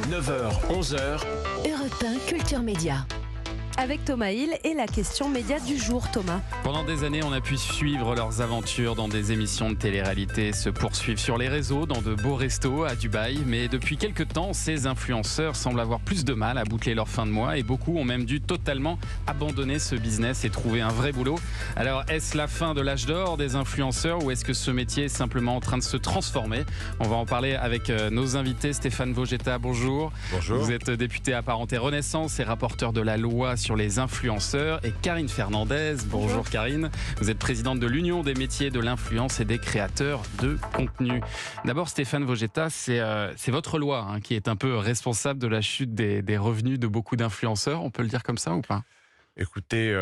9h, 11h. Europe 1 Culture Média. Avec Thomas Hill et la question média du jour, Thomas. Pendant des années, on a pu suivre leurs aventures dans des émissions de télé-réalité, se poursuivre sur les réseaux, dans de beaux restos à Dubaï. Mais depuis quelques temps, ces influenceurs semblent avoir plus de mal à boucler leur fin de mois et beaucoup ont même dû totalement abandonner ce business et trouver un vrai boulot. Alors, est-ce la fin de l'âge d'or des influenceurs ou est-ce que ce métier est simplement en train de se transformer? On va en parler avec nos invités. Stéphane Vogetta, bonjour. Bonjour. Vous êtes député apparenté Renaissance et rapporteur de la loi sur les influenceurs, et Karine Fernandez. Bonjour Karine. Vous êtes présidente de l'Union des métiers de l'influence et des créateurs de contenu. D'abord, Stéphane Vogetta, c'est votre loi qui est un peu responsable de la chute des revenus de beaucoup d'influenceurs. On peut le dire comme ça ou pas? Écoutez,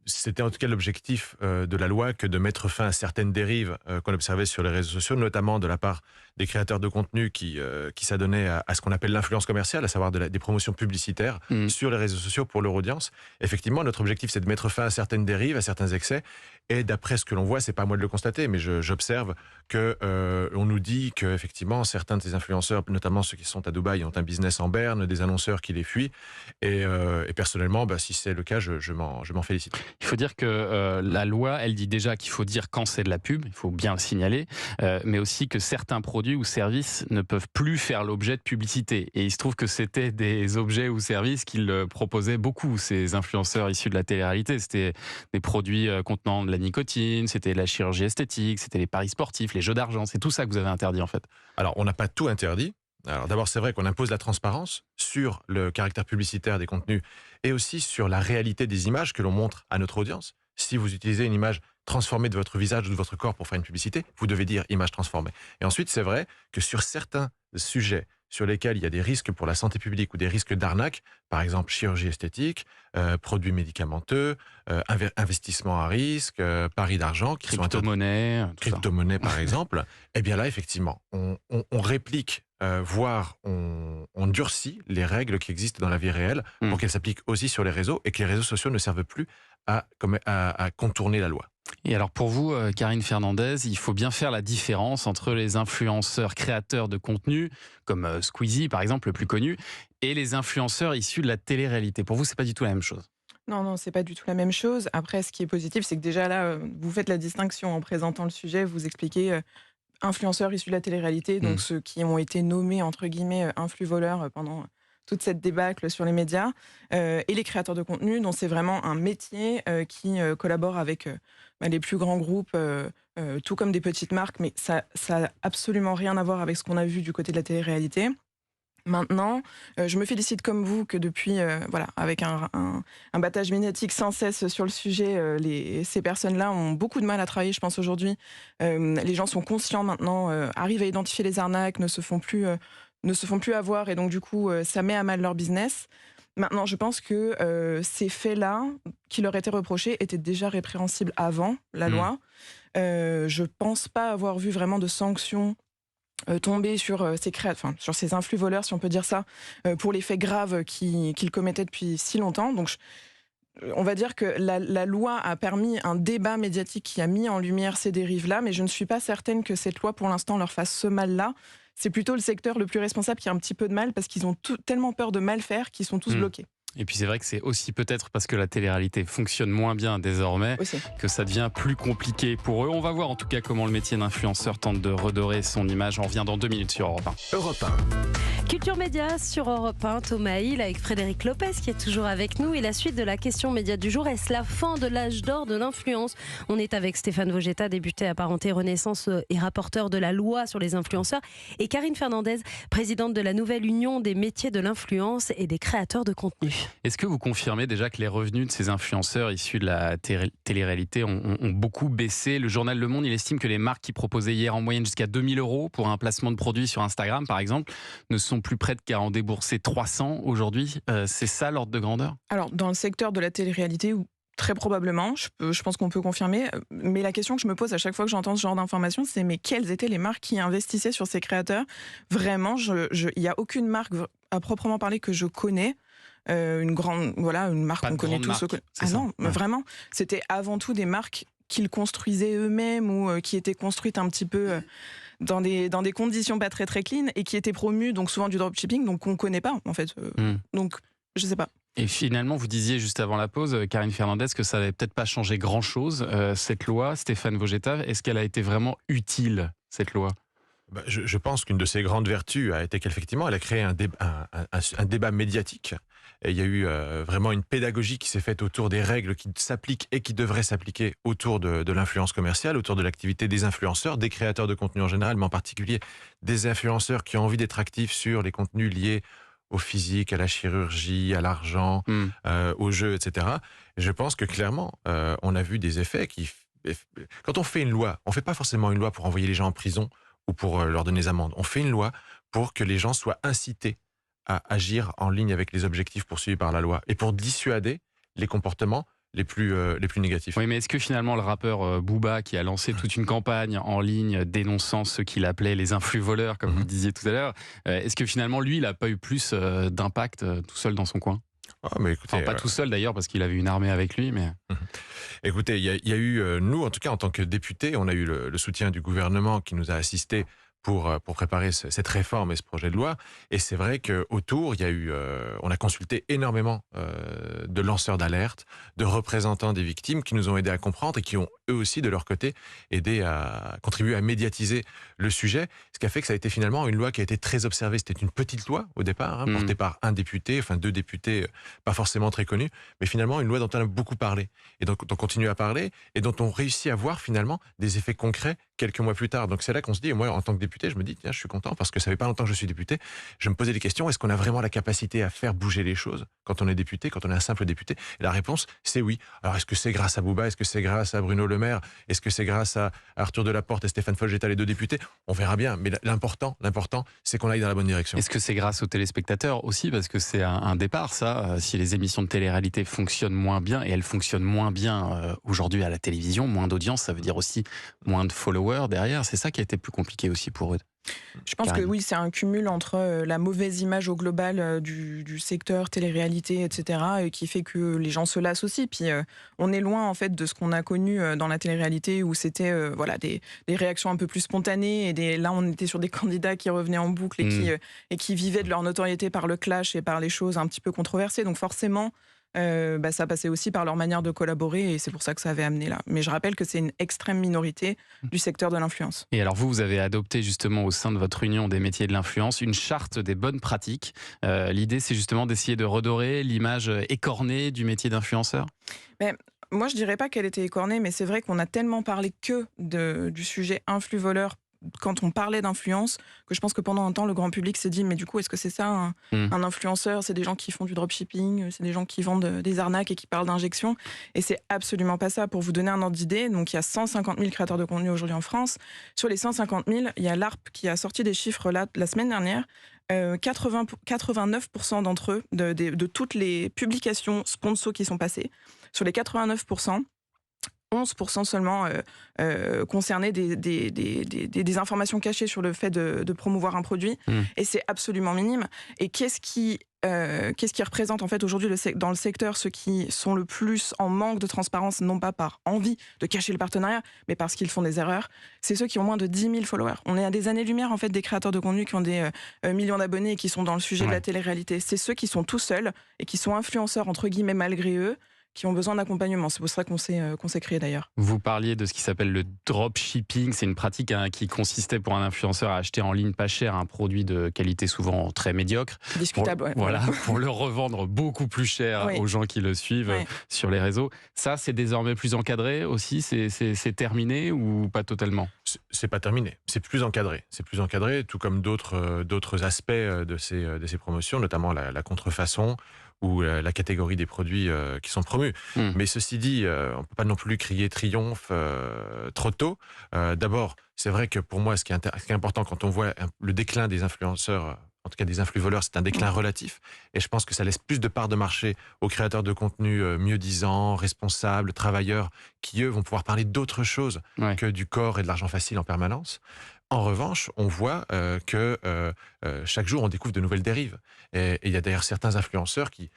c'était en tout cas l'objectif de la loi que de mettre fin à certaines dérives qu'on observait sur les réseaux sociaux, notamment de la part des créateurs de contenu qui s'adonnaient à ce qu'on appelle l'influence commerciale, à savoir des promotions publicitaires sur les réseaux sociaux pour leur audience. Effectivement, notre objectif, c'est de mettre fin à certaines dérives, à certains excès. Et d'après ce que l'on voit, c'est pas à moi de le constater, mais j'observe que on nous dit que effectivement certains de ces influenceurs, notamment ceux qui sont à Dubaï, ont un business en berne, des annonceurs qui les fuient. Et personnellement, si c'est le cas, je m'en félicite. Il faut dire que la loi, elle dit déjà qu'il faut dire quand c'est de la pub, il faut bien le signaler, mais aussi que certains produits ou services ne peuvent plus faire l'objet de publicité. Et il se trouve que c'était des objets ou services qu'ils proposaient beaucoup, ces influenceurs issus de la télé-réalité. C'était des produits contenant de la nicotine, c'était la chirurgie esthétique, c'était les paris sportifs, les jeux d'argent. C'est tout ça que vous avez interdit en fait. Alors, on n'a pas tout interdit. Alors d'abord, c'est vrai qu'on impose la transparence sur le caractère publicitaire des contenus et aussi sur la réalité des images que l'on montre à notre audience. Si vous utilisez une image transformée de votre visage ou de votre corps pour faire une publicité, vous devez dire image transformée. Et ensuite, c'est vrai que sur certains sujets sur lesquels il y a des risques pour la santé publique ou des risques d'arnaque, par exemple chirurgie esthétique, produits médicamenteux, investissement à risque, paris d'argent, crypto-monnaie par exemple, eh bien là, effectivement, on réplique, voire on durcit les règles qui existent dans la vie réelle pour qu'elles s'appliquent aussi sur les réseaux et que les réseaux sociaux ne servent plus à contourner la loi. Et alors pour vous, Karine Fernandez, il faut bien faire la différence entre les influenceurs créateurs de contenu, comme Squeezie par exemple, le plus connu, et les influenceurs issus de la télé-réalité. Pour vous, c'est pas du tout la même chose. Non, c'est pas du tout la même chose. Après, ce qui est positif, c'est que déjà là, vous faites la distinction en présentant le sujet, vous expliquez influenceurs issus de la télé-réalité, donc ceux qui ont été nommés, entre guillemets, influ-voleurs pendant toute cette débâcle sur les médias, et les créateurs de contenu, dont c'est vraiment un métier qui collabore avec les plus grands groupes, tout comme des petites marques, mais ça n'a absolument rien à voir avec ce qu'on a vu du côté de la télé-réalité. Maintenant, je me félicite comme vous que depuis, avec un battage médiatique sans cesse sur le sujet, ces personnes-là ont beaucoup de mal à travailler, je pense, aujourd'hui. Les gens sont conscients maintenant, arrivent à identifier les arnaques, ne se font plus avoir, et donc du coup, ça met à mal leur business. Maintenant, je pense que ces faits-là, qui leur étaient reprochés, étaient déjà répréhensibles avant la loi. Je ne pense pas avoir vu vraiment de sanctions tomber sur ces influx-voleurs, si on peut dire ça, pour les faits graves qu'ils commettaient depuis si longtemps. Donc, on va dire que la loi a permis un débat médiatique qui a mis en lumière ces dérives-là, mais je ne suis pas certaine que cette loi, pour l'instant, leur fasse ce mal-là. C'est plutôt le secteur le plus responsable qui a un petit peu de mal, parce qu'ils ont tellement peur de mal faire qu'ils sont tous bloqués. Et puis c'est vrai que c'est aussi peut-être parce que la télé-réalité fonctionne moins bien désormais que ça devient plus compliqué pour eux. On va voir en tout cas comment le métier d'influenceur tente de redorer son image. On revient dans 2 minutes sur Europe 1. Europe 1. Culture Média sur Europe 1, Thomas Hill avec Frédéric Lopez qui est toujours avec nous. Et la suite de la question média du jour, est-ce la fin de l'âge d'or de l'influence? On est avec Stéphane Vogetta, député apparenté Renaissance et rapporteur de la loi sur les influenceurs, et Karine Fernandez, présidente de la nouvelle Union des métiers de l'influence et des créateurs de contenu. Est-ce que vous confirmez déjà que les revenus de ces influenceurs issus de la télé-réalité ont beaucoup baissé? Le journal Le Monde, il estime que les marques qui proposaient hier en moyenne jusqu'à 2000 € pour un placement de produit sur Instagram, par exemple, ne sont plus prêtes qu'à en débourser 300 aujourd'hui. C'est ça l'ordre de grandeur? Alors, dans le secteur de la télé-réalité, très probablement, je pense qu'on peut confirmer. Mais la question que je me pose à chaque fois que j'entends ce genre d'informations, c'est mais quelles étaient les marques qui investissaient sur ces créateurs? Vraiment, il n'y a aucune marque à proprement parler que je connais. Une marque qu'on connaît tous. Vraiment, c'était avant tout des marques qu'ils construisaient eux-mêmes ou qui étaient construites un petit peu dans des conditions pas très très clean et qui étaient promus donc souvent du dropshipping, donc qu'on connaît pas en fait. Donc je sais pas. Et finalement, vous disiez juste avant la pause, Karine Fernandez, que ça n'avait peut-être pas changé grand-chose, cette loi. Stéphane Vogetta, est-ce qu'elle a été vraiment utile, cette loi ? Je pense qu'une de ses grandes vertus a été qu'effectivement, elle a créé un débat médiatique. Et il y a eu vraiment une pédagogie qui s'est faite autour des règles qui s'appliquent et qui devraient s'appliquer autour de l'influence commerciale, autour de l'activité des influenceurs, des créateurs de contenu en général, mais en particulier des influenceurs qui ont envie d'être actifs sur les contenus liés au physique, à la chirurgie, à l'argent, aux jeux, etc. Et je pense que clairement, on a vu des effets qui... Quand on fait une loi, on ne fait pas forcément une loi pour envoyer les gens en prison ou pour leur donner des amendes. On fait une loi pour que les gens soient incités à agir en ligne avec les objectifs poursuivis par la loi et pour dissuader les comportements les plus négatifs. Oui, mais est-ce que finalement le rappeur Booba, qui a lancé toute une campagne en ligne dénonçant ceux qu'il appelait les influx voleurs, comme vous le disiez tout à l'heure, est-ce que finalement lui, il n'a pas eu plus d'impact tout seul dans son coin ? Mais écoutez, pas tout seul d'ailleurs, parce qu'il avait une armée avec lui, mais... Écoutez, il y a eu, nous en tout cas en tant que députés, on a eu le soutien du gouvernement qui nous a assistés pour préparer cette réforme et ce projet de loi. Et c'est vrai qu'autour, il y a eu, on a consulté énormément de lanceurs d'alerte, de représentants des victimes qui nous ont aidés à comprendre et qui ont eux aussi de leur côté aidé à contribuer à médiatiser le sujet. Ce qui a fait que ça a été finalement une loi qui a été très observée. C'était une petite loi au départ, portée par un député, enfin 2 députés pas forcément très connus, mais finalement une loi dont on a beaucoup parlé et dont on continue à parler et dont on réussit à voir finalement des effets concrets quelques mois plus tard. Donc c'est là qu'on se dit, et moi en tant que député, je me dis, tiens, je suis content parce que ça fait pas longtemps que je suis député. Je me posais des questions, est-ce qu'on a vraiment la capacité à faire bouger les choses quand on est député, quand on est un simple député? Et la réponse, c'est oui. Alors est-ce que c'est grâce à Booba? Est-ce que c'est grâce à Bruno Le Maire? Est-ce que c'est grâce à Arthur Delaporte et Stéphane Vogetta, les 2 députés? On verra bien, mais l'important, c'est qu'on aille dans la bonne direction. Est-ce que c'est grâce aux téléspectateurs aussi? Parce que c'est un départ, ça. Si les émissions de télé-réalité fonctionnent moins bien, et elles fonctionnent moins bien aujourd'hui à la télévision, moins d'audience, ça veut dire aussi moins de followers derrière. C'est ça qui a été plus compliqué aussi pour eux. Je pense que oui, c'est un cumul entre la mauvaise image au global du secteur télé-réalité, etc., et qui fait que les gens se lassent aussi. Puis on est loin en fait de ce qu'on a connu dans la télé-réalité où c'était voilà des réactions un peu plus spontanées et là on était sur des candidats qui revenaient en boucle et qui vivaient de leur notoriété par le clash et par les choses un petit peu controversées. Donc forcément, ça passait aussi par leur manière de collaborer et c'est pour ça que ça avait amené là. Mais je rappelle que c'est une extrême minorité du secteur de l'influence. Et alors vous avez adopté justement au sein de votre union des métiers de l'influence une charte des bonnes pratiques. L'idée c'est justement d'essayer de redorer l'image écornée du métier d'influenceur. Moi je dirais pas qu'elle était écornée, mais c'est vrai qu'on a tellement parlé que du sujet influx-voleur quand on parlait d'influence, que je pense que pendant un temps, le grand public s'est dit, mais du coup, est-ce que c'est ça un influenceur? C'est des gens qui font du dropshipping, c'est des gens qui vendent des arnaques et qui parlent d'injection. Et c'est absolument pas ça. Pour vous donner un ordre d'idée, donc il y a 150 000 créateurs de contenu aujourd'hui en France. Sur les 150 000, il y a l'ARP qui a sorti des chiffres là, la semaine dernière. 89% d'entre eux, de toutes les publications sponsors qui sont passées, sur les 89%, 11% seulement concernaient des informations cachées sur le fait de promouvoir un produit. Et c'est absolument minime. Et qu'est-ce qui représente en fait aujourd'hui dans le secteur ceux qui sont le plus en manque de transparence, non pas par envie de cacher le partenariat, mais parce qu'ils font des erreurs? C'est ceux qui ont moins de 10 000 followers. On est à des années-lumière en fait des créateurs de contenu qui ont des millions d'abonnés et qui sont dans le sujet de la télé-réalité. C'est ceux qui sont tout seuls et qui sont influenceurs entre guillemets malgré eux, qui ont besoin d'accompagnement. C'est pour ça qu'on s'est créé d'ailleurs. Vous parliez de ce qui s'appelle le dropshipping. C'est une pratique qui consistait pour un influenceur à acheter en ligne pas cher un produit de qualité souvent très médiocre. Discutable, Voilà, pour le revendre beaucoup plus cher aux gens qui le suivent sur les réseaux. Ça, c'est désormais plus encadré aussi? C'est terminé ou pas totalement? C'est pas terminé, c'est plus encadré. C'est plus encadré, tout comme d'autres aspects de ces promotions, notamment la contrefaçon ou la catégorie des produits qui sont promus. Mais ceci dit, on ne peut pas non plus crier triomphe trop tôt. D'abord, c'est vrai que pour moi, ce qui est important quand on voit le déclin des influenceurs, en tout cas des influx-voleurs, c'est un déclin relatif. Et je pense que ça laisse plus de parts de marché aux créateurs de contenu mieux-disants, responsables, travailleurs, qui eux vont pouvoir parler d'autre chose que du corps et de l'argent facile en permanence. En revanche, on voit que chaque jour, on découvre de nouvelles dérives. Et il y a d'ailleurs certains influenceurs qui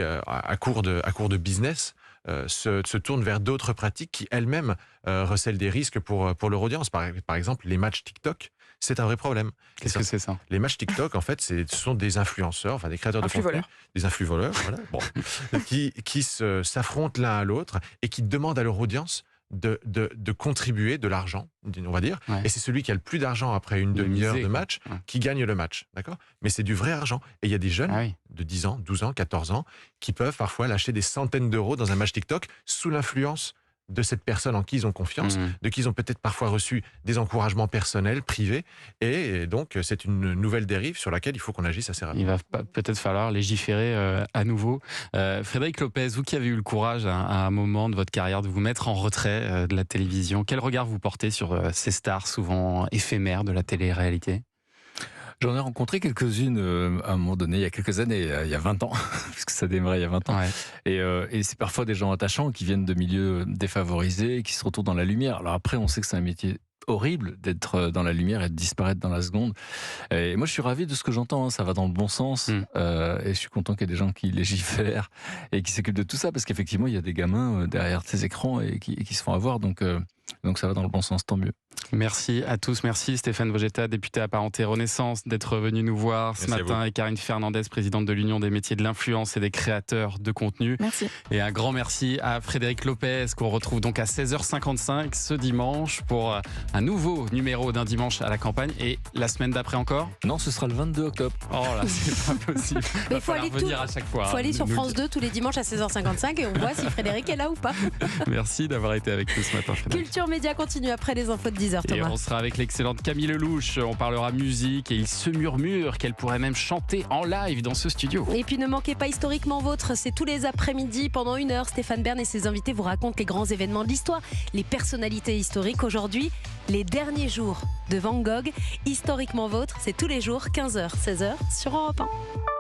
à court de business, se tournent vers d'autres pratiques qui elles-mêmes recèlent des risques pour leur audience. Par exemple, les matchs TikTok, c'est un vrai problème. Qu'est-ce que c'est ça? Les matchs TikTok, en fait, ce sont des influenceurs, enfin des créateurs de contenu, des influvoleurs, voilà, bon, qui s'affrontent l'un à l'autre et qui demandent à leur audience de contribuer de l'argent, on va dire. Ouais. Et c'est celui qui a le plus d'argent après une demi-heure de match qui gagne le match, d'accord? Mais c'est du vrai argent. Et il y a des jeunes de 10 ans, 12 ans, 14 ans qui peuvent parfois lâcher des centaines d'euros dans un match TikTok sous l'influence de cette personne en qui ils ont confiance, de qui ils ont peut-être parfois reçu des encouragements personnels, privés, et donc c'est une nouvelle dérive sur laquelle il faut qu'on agisse assez rapidement. Il va peut-être falloir légiférer à nouveau. Frédéric Lopez, vous qui avez eu le courage à un moment de votre carrière de vous mettre en retrait de la télévision, quel regard vous portez sur ces stars souvent éphémères de la télé-réalité? J'en ai rencontré quelques-unes à un moment donné, il y a quelques années, il y a 20 ans, puisque ça démarrait il y a 20 ans. Ouais. Et c'est parfois des gens attachants qui viennent de milieux défavorisés, qui se retrouvent dans la lumière. Alors après, on sait que c'est un métier horrible d'être dans la lumière et de disparaître dans la seconde. Et moi, je suis ravi de ce que j'entends, hein, ça va dans le bon sens. Et je suis content qu'il y ait des gens qui légifèrent et qui s'occupent de tout ça, parce qu'effectivement, il y a des gamins derrière ces écrans et qui se font avoir. Donc ça va dans le bon sens, tant mieux. Merci à tous. Merci Stéphane Vogetta, député apparenté Renaissance, d'être venu nous voir ce matin, et Karine Fernandez, présidente de l'Union des métiers de l'influence et des créateurs de contenu. Merci. Et un grand merci à Frédéric Lopez, qu'on retrouve donc à 16h55 ce dimanche pour un nouveau numéro d'un dimanche à la campagne. Et la semaine d'après encore? Non, ce sera le 22 octobre. Oh là, c'est pas possible. Mais il faut aller revenir à chaque fois. Il faut aller sur France 2 tous les dimanches à 16h55 et on voit si Frédéric est là ou pas. Merci d'avoir été avec nous ce matin, Frédéric. Culture Média continue après les infos de 10h, Thomas. Et on sera avec l'excellente Camille Lelouch. On parlera musique et il se murmure qu'elle pourrait même chanter en live dans ce studio. Et puis ne manquez pas Historiquement Vôtre, c'est tous les après-midi pendant 1 heure. Stéphane Bern et ses invités vous racontent les grands événements de l'histoire, les personnalités historiques. Aujourd'hui, les derniers jours de Van Gogh. Historiquement Vôtre, c'est tous les jours 15h, 16h sur Europe 1.